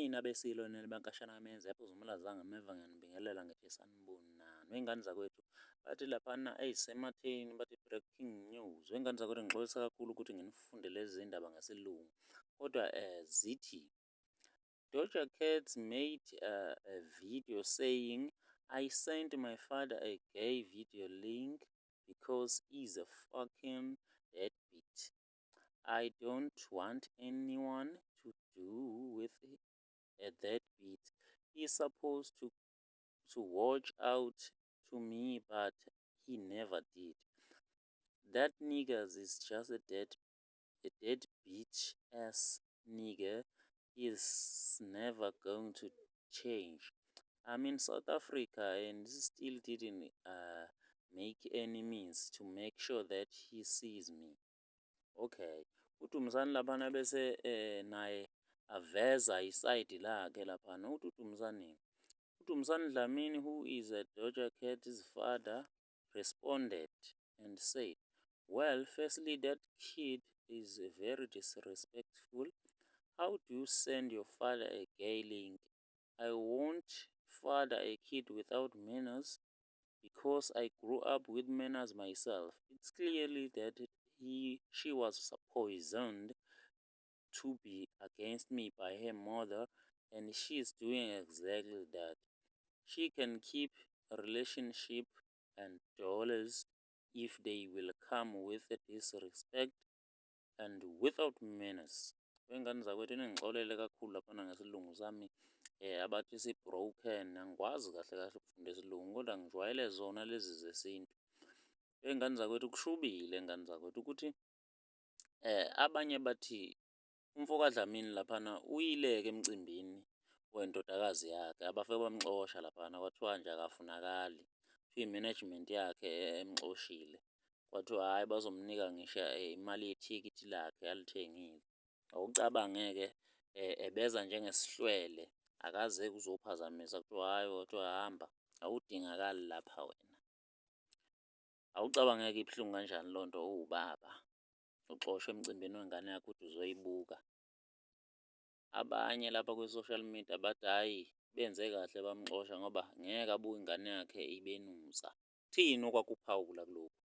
nina besilo nina bankashana amenza yapho uzumlazanga meva ngiyanibingelela ngisho sanibonani wengane zakwethu bathi laphana ey'sematheni bathi breaking news. Wengane zakwethu ngixolisa kakhulu ukuthi nginifunde lezi zindaba ngesilungu kodwa zithi Doja Cat made a video saying, I sent my father a gay video link because he's a fucking deadbeat. I don't want anyone to do with a deadbeat. He's supposed to watch out to me, but he never did. That niggas is just a dead bitch ass nigga. Is never going to change. I'm in South Africa and still didn't make any means to make sure that he sees me. Okay, uDumzane laphana bese naye aveza isayidi lakhe laphana. Uthi uDumzane Dlamini, who is a Doja Cat's father, responded and said, well, firstly, that kid is very disrespectful. How do you send your father a gay link? I won't father a kid without manners because I grew up with manners myself. It's clearly that she was poisoned to be against me by her mother, and she's doing exactly that. She can keep a relationship and dollars if they will come with disrespect and without manners. Wengane zakwethu ningixolele kakhulu laphana ngesilungu sami abathi si-broken, angikwazi kahle kahle ukufunda isilungu kodwa ngijwayele zona lezi zesintu. Wengane zakwethu kushubile ngane zakwethu ukuthi abanye bathi umfo kaDlamini laphana uyileke emcimbini wendodakazi yakhe abafike bamxosha laphana kwathiwa nje akafunakali. I-management yakhe emxoshile kwathiwa hhayi bazomnika ngisho imali yethikithi lakhe alithengile. Awucabange-ke ebeza njengesihlwele akaze kuzophazamisa kuthiwa hhayi kwathiwa hamba awudingakali lapha wena. Awucabange-ke ibuhlungu kanjani loo nto uwubaba uxoshwe emcimbini wengane yakho uthi uzoyibuka. Abanye lapha kwi-social media bathi hhayi benze kahle bamxosha ngoba ngeke abuke ingane yakhe ibenusa. Kuthini okwakuphawula kulokhu?